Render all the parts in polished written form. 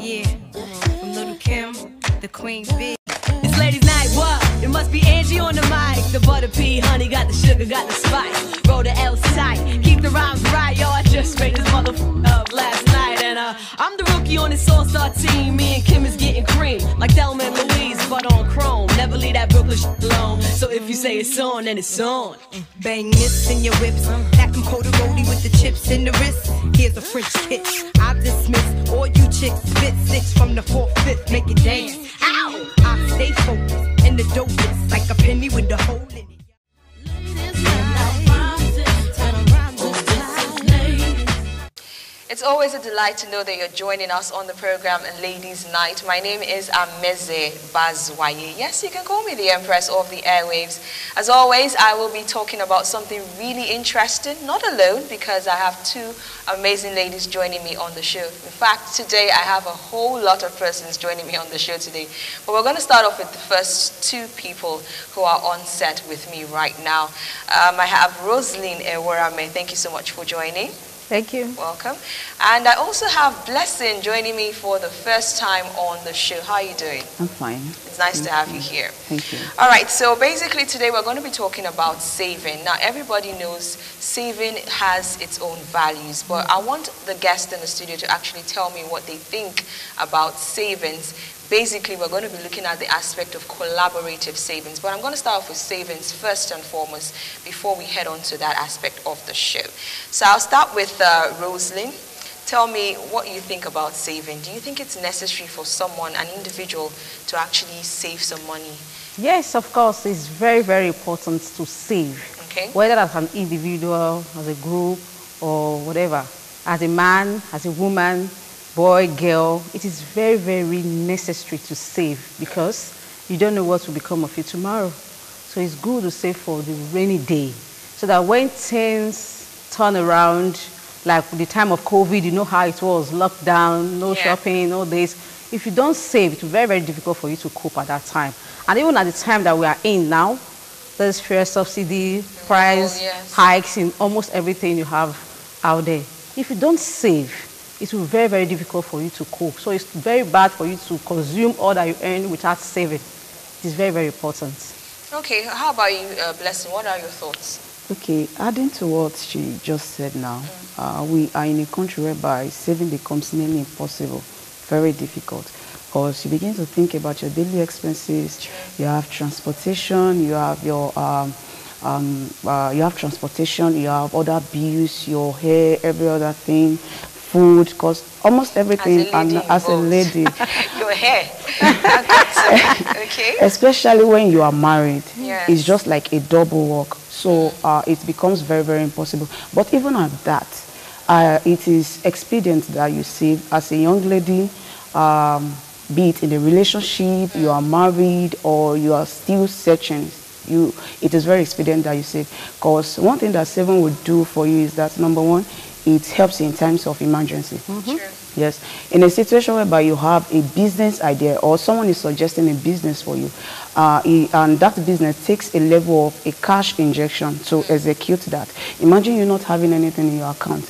Yeah, from Little Kim, the Queen Bee. It's ladies' night, what? It must be Angie on the mic. The butter pea, honey, got the sugar, got the spice. Roll the L tight, keep the rhymes right, yo. I just straight this motherfucker up last night. And I'm the rookie on this all-star team. Me and Kim is getting cream, like Thelma and Louise, but on chrome. Never leave that Brooklyn shit alone. So if you say it's on, then it's on. Bang this in your whips, that them cold roadie with the chips in the wrist. Here's a French kiss. I dismiss all you chicks. Spit 6 from the 4th, 5th, make it dance. Ow! I stay focused in the dopest, like a penny with the hole in it. It's always a delight to know that you're joining us on the program Ladies' Night. My name is Ameze Bazwaye. Yes, you can call me the Empress of the Airwaves. As always, I will be talking about something really interesting, not alone, because I have two amazing ladies joining me on the show. In fact, today I have a whole lot of persons joining me on the show today. But we're going to start off with the first two people who are on set with me right now. I have Rosaline Eworame. Thank you so much for joining. Thank you. Welcome. And I also have Blessing joining me for the first time on the show. How are you doing? I'm fine. It's nice to have you here. Thank you. All right, so basically today we're going to be talking about saving. Now, everybody knows saving has its own values, but I want the guests in the studio to actually tell me what they think about savings. Basically, we're going to be looking at the aspect of collaborative savings, but I'm going to start off with savings first and foremost before we head on to that aspect of the show. So I'll start with Rosaline. Tell me what you think about saving. Do you think it's necessary for someone, an individual, to actually save some money? Yes, of course. It's very, very important to save. Okay. Whether as an individual, as a group, or whatever. As a man, as a woman, boy, girl, it is very, very necessary to save because you don't know what will become of you tomorrow. So it's good to save for the rainy day so that when things turn around, like the time of COVID, you know how it was, lockdown, no shopping, no this. If you don't save, it's very, very difficult for you to cope at that time. And even at the time that we are in now, there's fuel subsidy, price hikes in almost everything you have out there. If you don't save, it will be very, very difficult for you to cope. So it's very bad for you to consume all that you earn without saving. It's very, very important. Okay, how about you, Blessing? What are your thoughts? Okay, adding to what she just said now, we are in a country whereby saving becomes nearly impossible, very difficult. Because you begin to think about your daily expenses, you have transportation, you have your you have transportation, you have other bills, your hair, every other thing, food, because almost everything as a lady. Your hair. Okay. Especially when you are married, it's just like a double work. So it becomes very, very impossible. But even at that, it is expedient that you save as a young lady, be it in a relationship, you are married, or you are still searching. It is very expedient that you save. Because one thing that saving would do for you is that, number one, it helps in times of emergency. Yes. In a situation whereby you have a business idea or someone is suggesting a business for you, and that business takes a level of a cash injection to execute that. Imagine you not having anything in your account.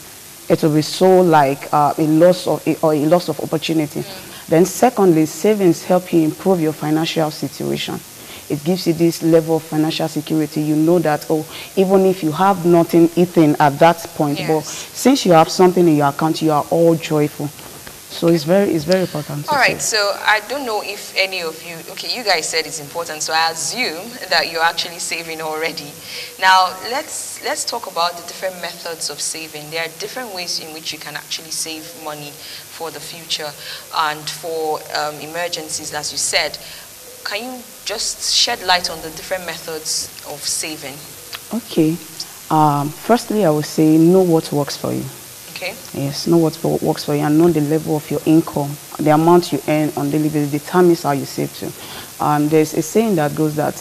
It will be so like a loss of opportunity. Then secondly, savings help you improve your financial situation. It gives you this level of financial security. You know that, oh, even if you have nothing eaten at that point, but since you have something in your account, you are all joyful. So it's very important. All right, so I don't know if any of you, okay, you guys said it's important, so I assume that you're actually saving already. Now, let's talk about the different methods of saving. There are different ways in which you can actually save money for the future and for emergencies, as you said. Can you just shed light on the different methods of saving? Okay. Firstly, I would say know what works for you. Okay. Yes, know what works for you and know the level of your income. The amount you earn on daily basis determines how you save too. There's a saying that goes that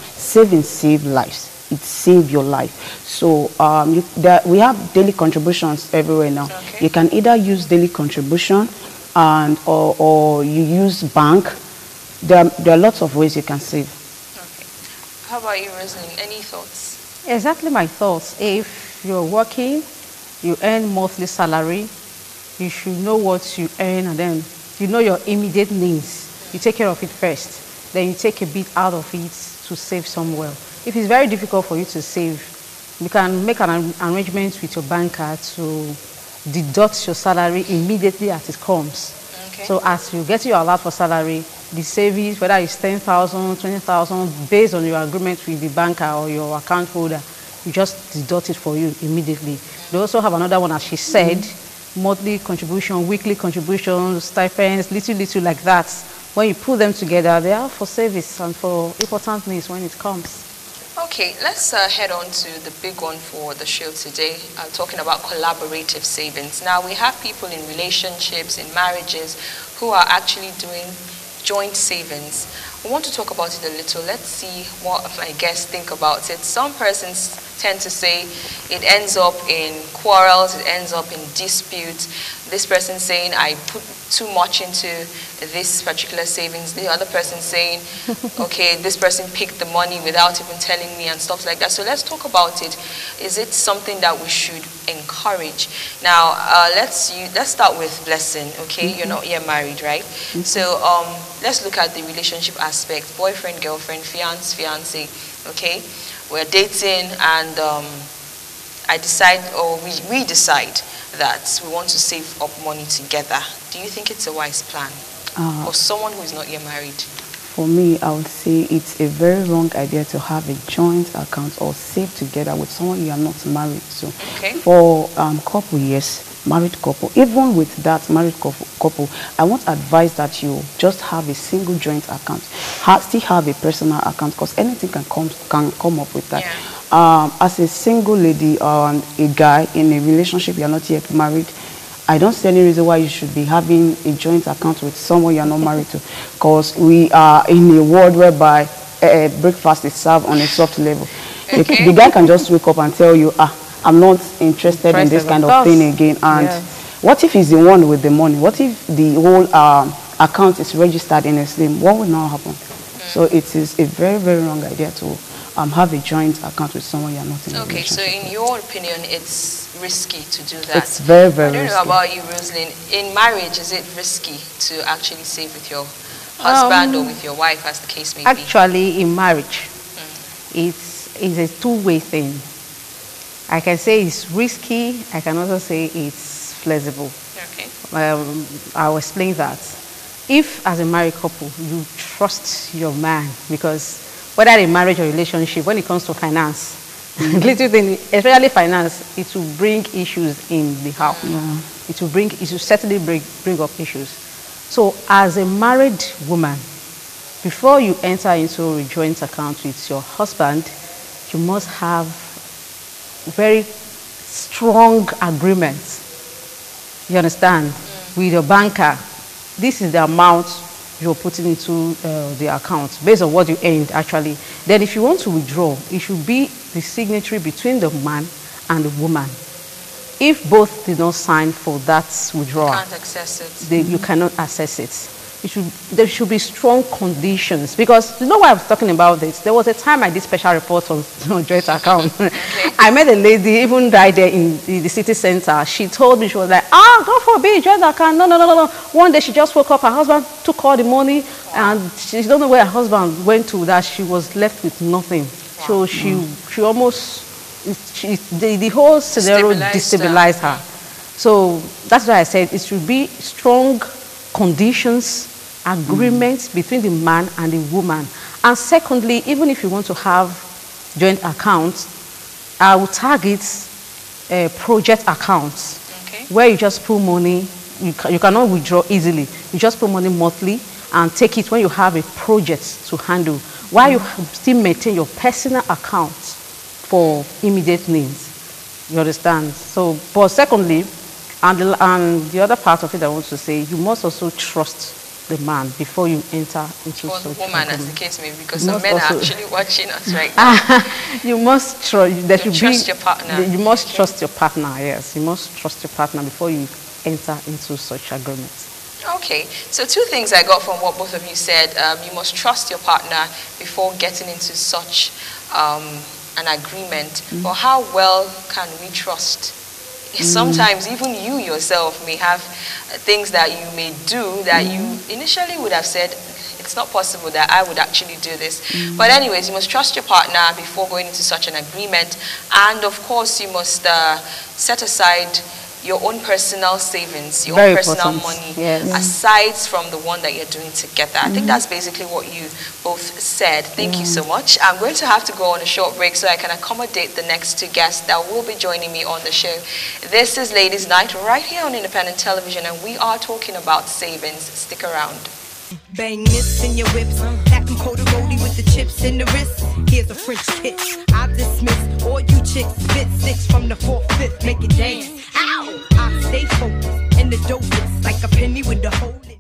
saving saves lives. It saves your life. So we have daily contributions everywhere now. Okay. You can either use daily contribution or you use bank. There are lots of ways you can save. Okay. How about you, Rosalind? Any thoughts? Exactly my thoughts. If you're working, you earn monthly salary, you should know what you earn and then you know your immediate needs. You take care of it first. Then you take a bit out of it to save somewhere. If it's very difficult for you to save, you can make an arrangement with your banker to deduct your salary immediately as it comes. Okay. So as you get your allowed for salary, the savings, whether it's 10,000, 20,000, based on your agreement with the banker or your account holder, you just deduct it for you immediately. They also have another one, as she said, monthly contribution, weekly contributions, stipends, little like that. When you put them together, they are for service and for important needs when it comes. Okay, let's head on to the big one for the show today, talking about collaborative savings. Now, we have people in relationships, in marriages, who are actually doing joint savings. We want to talk about it a little. Let's see what my guests think about it. Some persons tend to say it ends up in quarrels, it ends up in disputes. This person saying, I put too much into this particular savings. The other person saying, okay, this person picked the money without even telling me and stuff like that. So let's talk about it. Is it something that we should encourage? Now, let's start with Blessing, okay? You're not yet married, right? So let's look at the relationship aspect. Boyfriend, girlfriend, fiance, okay? We're dating and I decide, or we decide that we want to save up money together. Do you think it's a wise plan for someone who is not yet married? For me, I would say it's a very wrong idea to have a joint account or save together with someone you are not married to. Okay. For couple, yes, married couple, even with that married couple, I won't advise that you just have a single joint account. Still have a personal account, because anything can come up with that. Yeah. As a single lady or a guy in a relationship, you are not yet married, I don't see any reason why you should be having a joint account with someone you are not married to, because we are in a world whereby breakfast is served on a soft level. Okay. The guy can just wake up and tell you, I'm not interested in this kind of thing again. And what if he's the one with the money? What if the whole account is registered in his name? What will now happen? So it is a very, very wrong idea to have a joint account with someone you're not in a relationship. So in your opinion, it's risky to do that? It's very, very risky. I don't know about you, Rosalind. In marriage, is it risky to actually save with your husband or with your wife, as the case may be? Actually, in marriage, it's a two-way thing. I can say it's risky. I can also say it's flexible. Okay. I'll explain that. If, as a married couple, you trust your man, because whether in marriage or relationship, when it comes to finance, little thing, especially finance, it will bring issues in the house. It will certainly bring up issues. So, as a married woman, before you enter into a joint account with your husband, you must have very strong agreements. You understand? With your banker, this is the amount you're putting into the account based on what you earned actually. Then if you want to withdraw, it should be the signatory between the man and the woman. If both did not sign for that withdrawal, you can't access it. You cannot access it. There should be strong conditions, because you know why I'm talking about this? There was a time I did special reports on joint account. I met a lady, even right there in the city center. She told me, she was like, God forbid, joint account. No. One day she just woke up, her husband took all the money, and she don't know where her husband went to, that she was left with nothing. So she almost, the whole scenario destabilized her. So that's why I said it should be strong conditions, agreements between the man and the woman. And secondly, even if you want to have joint accounts, I will target project accounts, where you just put money, you cannot withdraw easily. You just put money monthly and take it when you have a project to handle, while you still maintain your personal account for immediate needs. You understand? So, but secondly, and the other part of it I want to say, you must also trust the man before you enter into such the woman, as the case may be, because some men are actually watching us right now. You must trust your partner. You must trust your partner, yes. You must trust your partner before you enter into such agreements. Okay, so two things I got from what both of you said. You must trust your partner before getting into such an agreement. But how well can we trust sometimes even you yourself may have things that you may do that you initially would have said, it's not possible that I would actually do this. But anyways, you must trust your partner before going into such an agreement. And of course, you must set aside your own personal savings, your own personal money, aside from the one that you're doing together. I think that's basically what you both said. Thank you so much. I'm going to have to go on a short break so I can accommodate the next two guests that will be joining me on the show. This is Ladies Night right here on Independent Television, and we are talking about savings. Stick around. Bang this in your whips, pack them cold roadie with the chips in the wrist. Here's a French kiss. I dismiss all you chicks. Spit 6 from the 4th, 5th, make it dance. Ow! I stay focused and the dope is like a penny with the hole in it.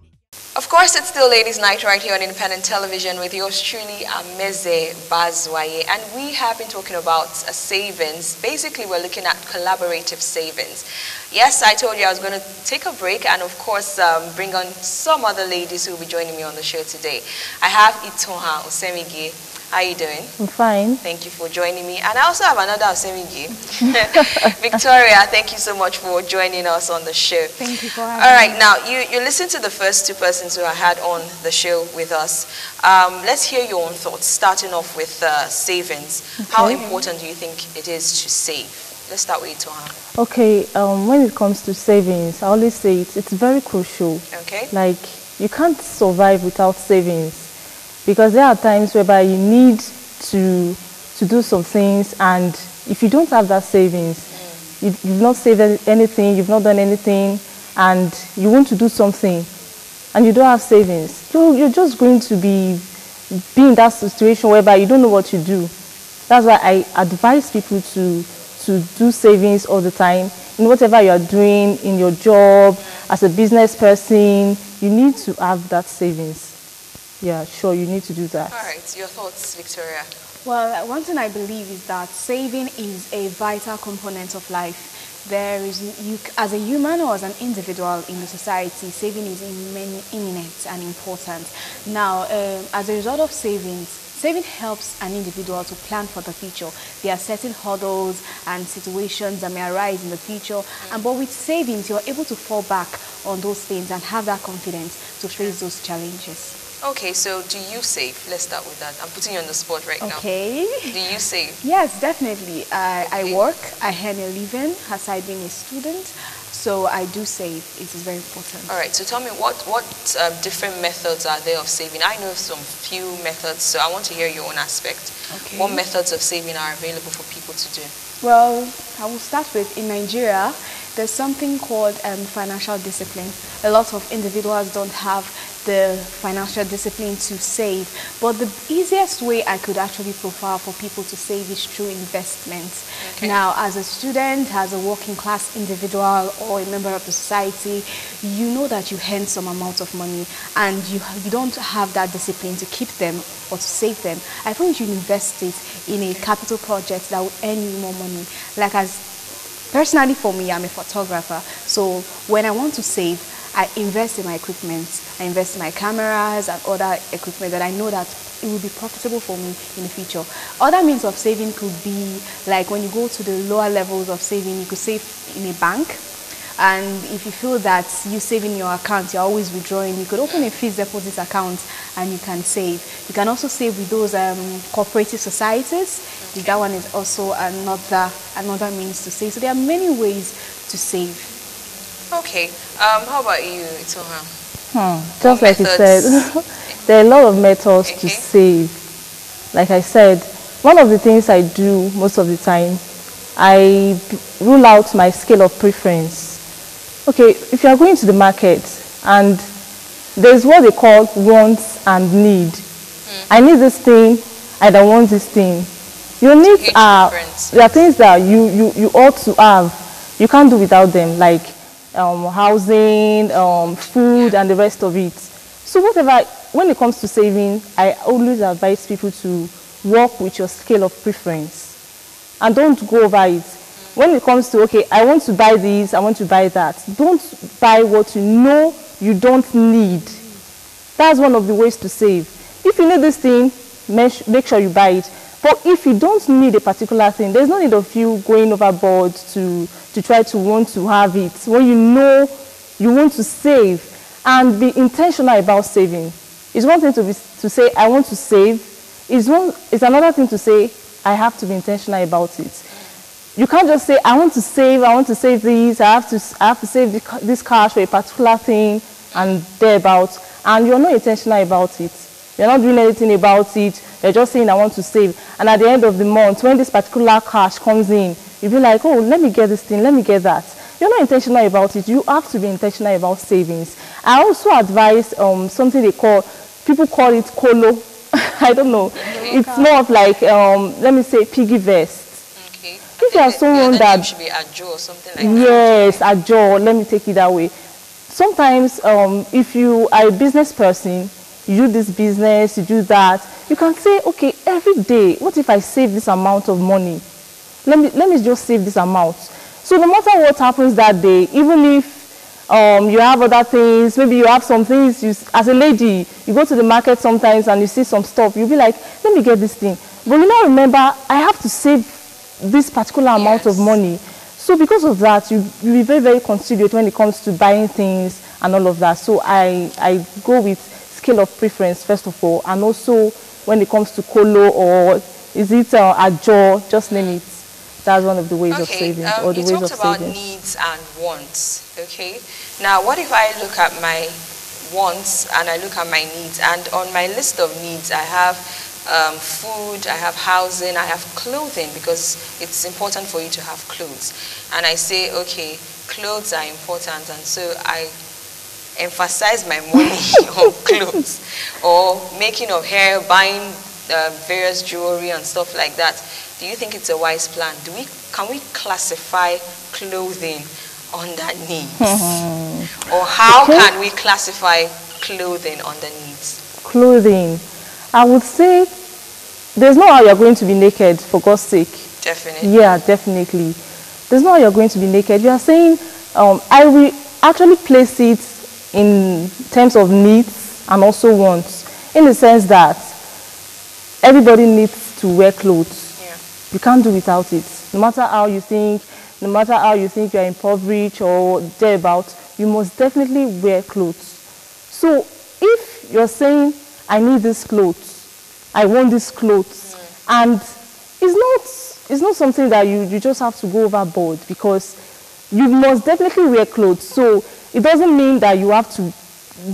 Of course, it's still Ladies Night right here on Independent Television with yours truly, Ameze Bazwaye. And we have been talking about savings. Basically, we're looking at collaborative savings. Yes, I told you I was going to take a break and, of course, bring on some other ladies who will be joining me on the show today. I have Itoha Osemigi. How are you doing? I'm fine. Thank you for joining me. And I also have another Osemigi. Victoria, thank you so much for joining us on the show. Thank you for having me. All right, now, you listened to the first two persons who I had on the show with us. Let's hear your own thoughts, starting off with savings. Okay. How important do you think it is to save? Let's start with Itoha. Okay, when it comes to savings, I always say it's very crucial. Okay. Like, you can't survive without savings. Because there are times whereby you need to do some things, and if you don't have that savings, you've not saved anything, you've not done anything, and you want to do something, and you don't have savings, you're just going to be in that situation whereby you don't know what to do. That's why I advise people to do savings all the time. In whatever you are doing, in your job, as a business person, you need to have that savings. Yeah, sure, you need to do that. All right, your thoughts, Victoria? Well, one thing I believe is that saving is a vital component of life. There is, as a human or as an individual in the society, saving is imminent and important. Now, as a result of saving helps an individual to plan for the future. There are certain hurdles and situations that may arise in the future, but with savings, you're able to fall back on those things and have that confidence to face those challenges. Okay, so do you save? Let's start with that. I'm putting you on the spot right now. Okay. Do you save? Yes, definitely. I work, I earn a living aside being a student, so I do save. It is very important. All right, so tell me what different methods are there of saving? I know some few methods, so I want to hear your own aspect. Okay. What methods of saving are available for people to do? Well, I will start with, in Nigeria, there's something called financial discipline. A lot of individuals don't have the financial discipline to save, but the easiest way I could actually profile for people to save is through investments. Okay. Now, as a student, as a working class individual or a member of the society, you know that you earn some amount of money and you don't have that discipline to keep them or to save them. I think you should invest it in a capital project that will earn you more money. Like, as personally for me, I'm a photographer, so when I want to save, I invest in my equipment. I invest in my cameras and other equipment that I know that it will be profitable for me in the future. Other means of saving could be like when you go to the lower levels of saving, you could save in a bank. And if you feel that you save in your account, you're always withdrawing, you could open a fixed deposit account and you can save. You can also save with those cooperative societies. Okay. That one is also another means to save. So there are many ways to save. Okay. How about you, Itoha? Just like you said, there are a lot of methods to save. Like I said, one of the things I do most of the time, I rule out my scale of preference. Okay, if you are going to the market and there's what they call wants and need. I need this thing, I don't want this thing. Your needs are things that you ought to have. You can't do without them, like housing, food, and the rest of it. So whatever, when it comes to saving, I always advise people to work with your scale of preference and don't go over it. When it comes to, okay, I want to buy this, I want to buy that, don't buy what you know you don't need. That's one of the ways to save. If you need this thing, make sure you buy it. But if you don't need a particular thing, there's no need of you going overboard to try to want to have it. When you know you want to save and be intentional about saving. It's one thing to say, I want to save. It's another thing to say, I have to be intentional about it. You can't just say, I want to save this, I have to save this cash for a particular thing and thereabouts, and you're not intentional about it. You're not doing anything about it. You're just saying, I want to save. And at the end of the month, when this particular cash comes in, you'll be like, oh, let me get this thing, let me get that. You're not intentional about it. You have to be intentional about savings. I also advise something people call it colo. I don't know. It's more of like, let me say, piggy vest. Okay. If you are someone that should be ajo or something like that. Yes, ajo. Let me take it that way. Sometimes, if you are a business person, you do this business, you do that, you can say, okay, every day, what if I save this amount of money? Let me just save this amount. So no matter what happens that day, even if you have other things, maybe you have some things, as a lady, you go to the market sometimes and you see some stuff, you'll be like, let me get this thing. But you now remember, I have to save this particular amount of money. So because of that, you'll be very, very considerate when it comes to buying things and all of that. So I go with scale of preference, first of all, and also when it comes to colo or is it ajo, just name it. That's one of the ways of saving, or the ways of saving. You talked about needs and wants, okay? Now, what if I look at my wants and I look at my needs, and on my list of needs, I have food, I have housing, I have clothing, because it's important for you to have clothes. And I say, okay, clothes are important, and so I emphasize my money on clothes, or making of hair, buying various jewelry and stuff like that. Do you think it's a wise plan? Can we classify clothing under needs? Or how can we classify clothing under needs? Clothing. I would say there's no how you're going to be naked, for God's sake. Definitely. Yeah, definitely. There's no how you're going to be naked. You are saying, I will actually place it in terms of needs and also wants, in the sense that everybody needs to wear clothes. You can't do without it. No matter how you think you're impoverished or thereabouts, you must definitely wear clothes. So if you're saying, I need this clothes, I want this clothes, and it's not something that you just have to go overboard, because you must definitely wear clothes. So it doesn't mean that you have to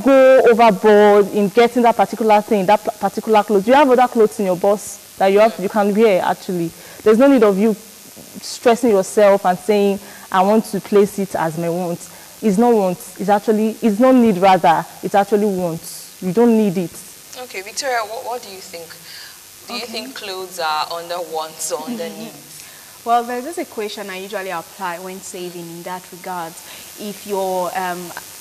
go overboard in getting that particular thing, that particular clothes. You have other clothes in your box that you can wear, actually. There's no need of you stressing yourself and saying, I want to place it as my want. It's not want. It's not need, rather. It's actually want. You don't need it. Okay, Victoria, what do you think? Do you think clothes are under wants or under needs? Well, there's this equation I usually apply when saving in that regard. If your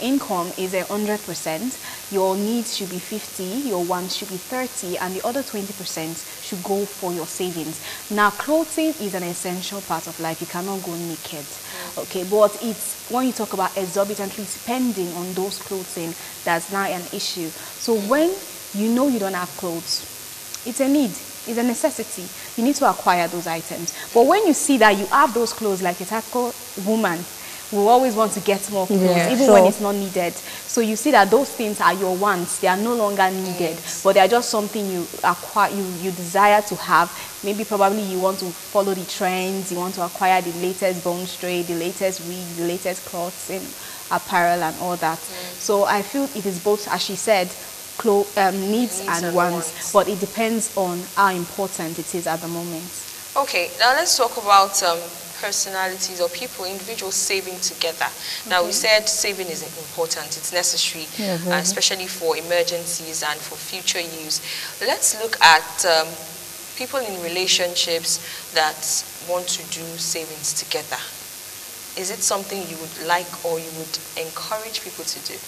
income is 100%, your needs should be 50, your wants should be 30, and the other 20% should go for your savings. Now, clothing is an essential part of life. You cannot go naked. Okay, but it's when you talk about exorbitantly spending on those clothing, that's now an issue. So when you know you don't have clothes, it's a need. It's a necessity. You need to acquire those items. But when you see that you have those clothes, like a typical woman, we always want to get more clothes, even when it's not needed. So you see that those things are your wants. They are no longer needed, but they are just something you acquire, you desire to have. Maybe probably you want to follow the trends. You want to acquire the latest bone straight, the latest wig, the latest clothes and apparel and all that. So I feel it is both, as she said, needs and wants, but it depends on how important it is at the moment. Okay, now let's talk about personalities or people, individuals saving together. Now we said saving is important, it's necessary, especially for emergencies and for future use. Let's look at people in relationships that want to do savings together. Is it something you would like or you would encourage people to do?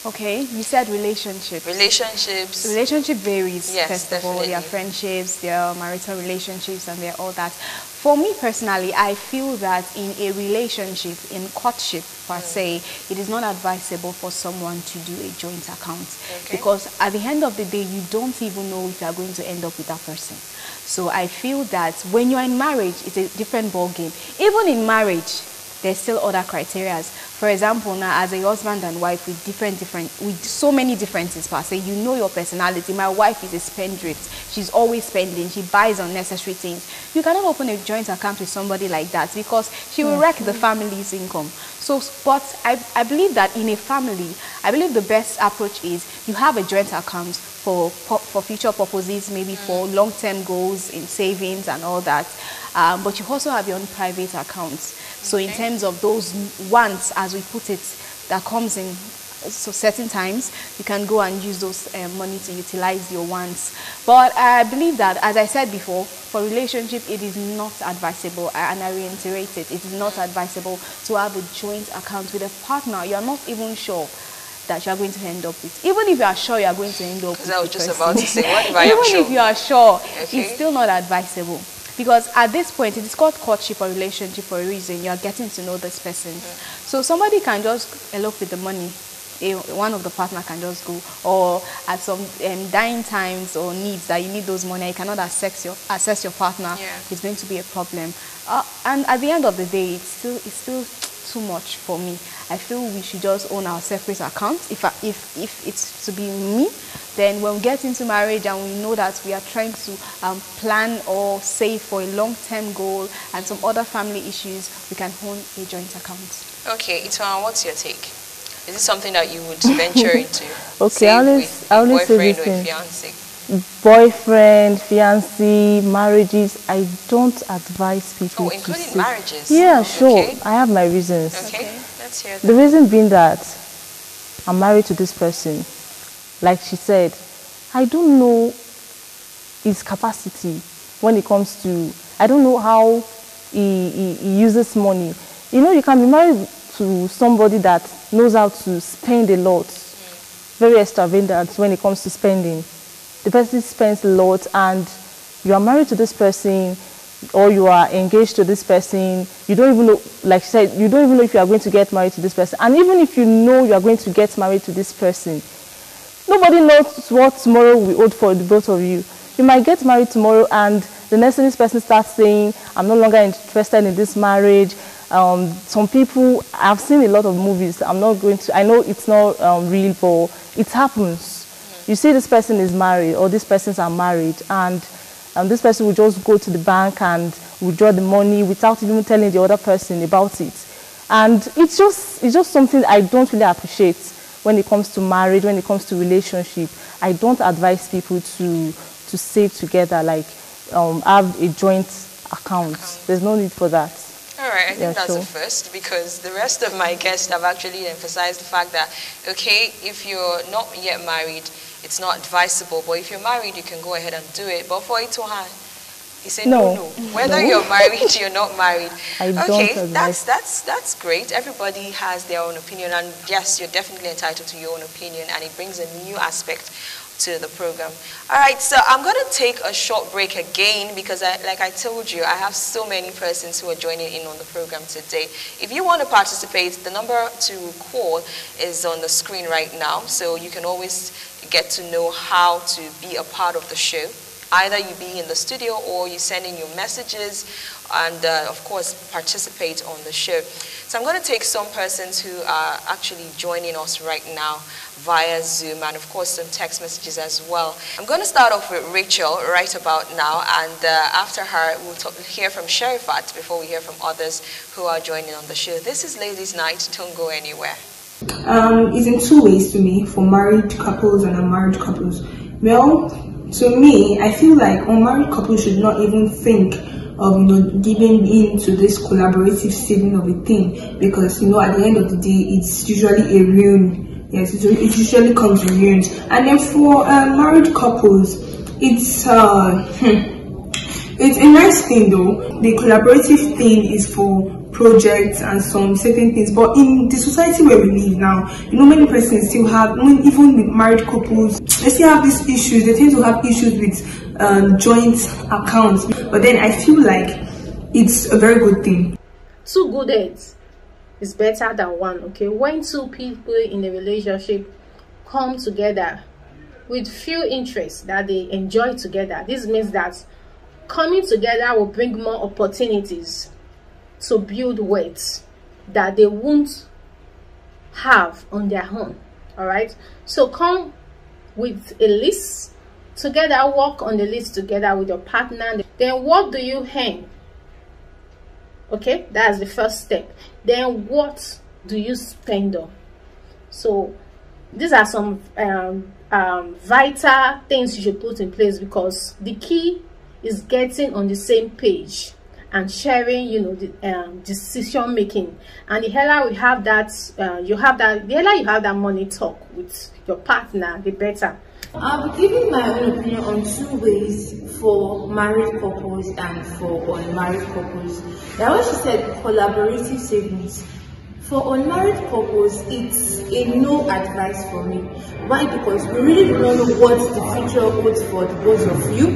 Okay, you said relationships. Relationship varies. Yes, first definitely. of all, there are friendships, there are marital relationships, and there are all that. For me personally, I feel that in a relationship, in courtship per se, it is not advisable for someone to do a joint account. Okay. Because at the end of the day, you don't even know if you are going to end up with that person. So I feel that when you're in marriage, it's a different ball game. Even in marriage, there's still other criteria. For example, now as a husband and wife with so many differences per se, you know your personality. My wife is a spendthrift. She's always spending. She buys unnecessary things. You cannot open a joint account with somebody like that because she will wreck the family's income. So, but I believe that in a family, I believe the best approach is you have a joint account for future purposes, maybe for long-term goals in savings and all that. But you also have your own private accounts. So in terms of those wants, as we put it, that comes in certain times, you can go and use those money to utilize your wants. But I believe that, as I said before, for relationship, it is not advisable, and I reiterate it, it is not advisable to have a joint account with a partner you are not even sure that you are going to end up with. Even if you are sure you are going to end up with I was just about to say, what if I am even sure? if you are sure, Okay. it's still not advisable. Because at this point, it is called courtship or relationship for a reason. You are getting to know this person. So somebody can just elope with the money. One of the partner can just go. Or at some dying times or needs that you need those money, you cannot access your partner. Yeah. It's going to be a problem. And at the end of the day, it's still too much for me. I feel we should just own our separate accounts. If it's to be me, then when we get into marriage and we know that we are trying to plan or save for a long-term goal and some other family issues, we can own a joint account. Okay, Itoan, what's your take? Is it something that you would venture into? Okay, I only say boyfriend this or thing. fiance? Boyfriend, fiancé, marriages, I don't advise people to including save. marriages? Yeah, sure. Okay. I have my reasons. Okay, let's hear The that. reason being that I'm married to this person, like she said, I don't know his capacity when it comes to, I don't know how he uses money. You know, you can be married to somebody that knows how to spend a lot, very extravagant when it comes to spending. The person spends a lot and you are married to this person or you are engaged to this person. You don't even know, like I said, you don't even know if you are going to get married to this person. And even if you know you are going to get married to this person, nobody knows what tomorrow will hold for the both of you. You might get married tomorrow and the next thing this person starts saying, I'm no longer interested in this marriage. Some people, I've seen a lot of movies. I'm not going to, I know it's not real, but it happens. You see this person is married or these persons are married and this person will just go to the bank and withdraw the money without even telling the other person about it. And it's just something I don't really appreciate when it comes to marriage, when it comes to relationship. I don't advise people to save together, like have a joint account. There's no need for that. All right, I think that's sure. a first, because the rest of my guests have actually emphasized the fact that, okay, if you're not yet married, it's not advisable, but if you're married, you can go ahead and do it. But for Itohan, he said no. Whether you're married, you're not married. Okay, that's great. Everybody has their own opinion, and yes, you're definitely entitled to your own opinion, and it brings a new aspect to the program. All right, so I'm going to take a short break again because, like I told you, I have so many persons who are joining in on the program today. If you want to participate, the number to call is on the screen right now, so you can always get to know how to be a part of the show. Either you be in the studio or you send in your messages and, of course, participate on the show. So I'm going to take some persons who are actually joining us right now via Zoom and, of course, some text messages as well. I'm going to start off with Rachel right about now, and after her, we'll hear from Sherifat before we hear from others who are joining on the show. This is Ladies' Night. Don't go anywhere. It's in two ways to me, for married couples and unmarried couples. Well, to me, I feel like unmarried couples should not even think of giving in to this collaborative saving of a thing, because at the end of the day, it's usually a ruin. Yes, it usually comes in ruins. And then for married couples, it's a nice thing though. The collaborative thing is for projects and some certain things. But in the society where we live now, you know, many persons still have, even with married couples, they still have these issues. They tend to have issues with joint accounts. But then I feel like it's a very good thing. 2 good heads is better than 1. Okay, when 2 people in a relationship come together with few interests that they enjoy together, this means that coming together will bring more opportunities to build wealth that they won't have on their own. All right, so come with a list together, work on the list together with your partner. Then what do you earn? Okay, that's the first step. Then what do you spend on? So these are some vital things you should put in place, because the key is getting on the same page and sharing, you know, the decision making. And the earlier we have that, the earlier you have that money talk with your partner, the better. I'll be giving my own opinion on 2 ways for married couples and for unmarried couples. Now, what she said, collaborative savings. For unmarried couples, it's a no advice for me. Why? Because we really do not know what the future holds for the both of you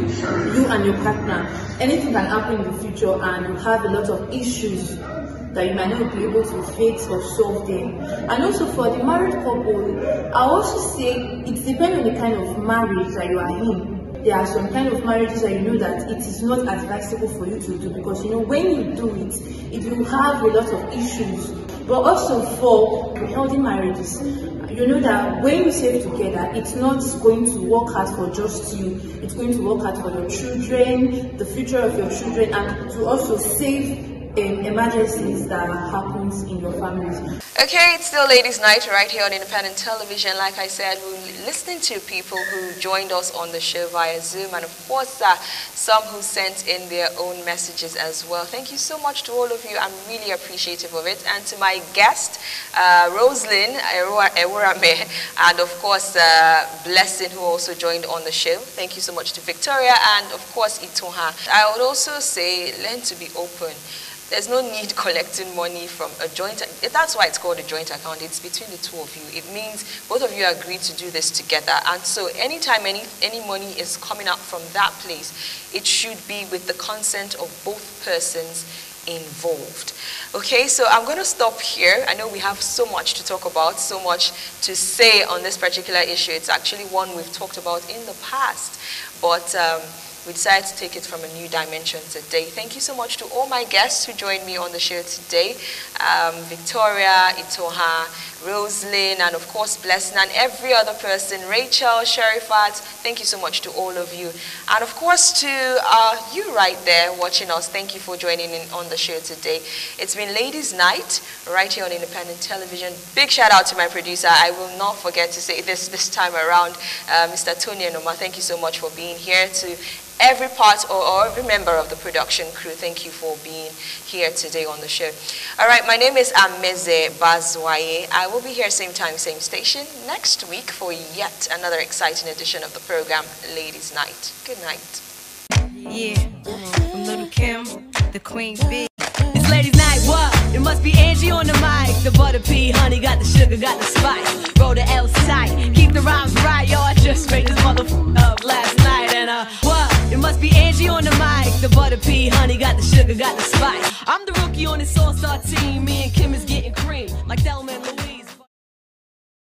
and your partner. Anything can happen in the future, and you have a lot of issues that you might not be able to fix or solve them. And also for the married couple, I also say it depends on the kind of marriage that you are in. There are some kind of marriages that you know that it is not advisable for you to do, because you know when you do it, it will have a lot of issues. But also for healthy marriages, you know that when you save together, it's not going to work out for just you. It's going to work out for your children, the future of your children, and to also save emergencies that happens in your families. Okay, it's still Ladies' Night right here on Independent Television. Like I said, we're listening to people who joined us on the show via Zoom, and of course some who sent in their own messages as well. Thank you so much to all of you. I'm really appreciative of it. And to my guest, Roslyn Ewurame, and of course Blessing, who also joined on the show. Thank you so much to Victoria, and of course Itoha. I would also say learn to be open. There's no need collecting money from a joint. That's why it's called a joint account. It's between the 2 of you. It means both of you agreed to do this together. And so anytime any money is coming out from that place, it should be with the consent of both persons involved. Okay, so I'm going to stop here. I know we have so much to talk about, so much to say on this particular issue. It's actually one we've talked about in the past, but we decided to take it from a new dimension today. Thank you so much to all my guests who joined me on the show today. Victoria, Itoha, Roslyn, and of course Blessing, and every other person, Rachel, Sherifat. Thank you so much to all of you. And of course to you right there watching us, thank you for joining in on the show today. It's been Ladies' Night right here on Independent Television. Big shout out to my producer. I will not forget to say this time around, Mr. Tony Enoma. Thank you so much for being here. To every part or every member of the production crew, thank you for being here today on the show. All right, my name is Ameze Bazwaye. I will be here same time, same station next week for yet another exciting edition of the program, Ladies' Night. Good night. Yeah, from Little Kim, the Queen Bee. It's Ladies' Night, what? It must be Angie on the mic. The butter pea, honey, got the sugar, got the spice. Roll the L tight, keep the rhymes right, yo. I just made this motherfucker up last night, and what? It must be Angie on the mic. The butter pea, honey, got the sugar, got the spice. I'm the rookie on this all-star team. Me and Kim is getting cream, like Thelma and Louise.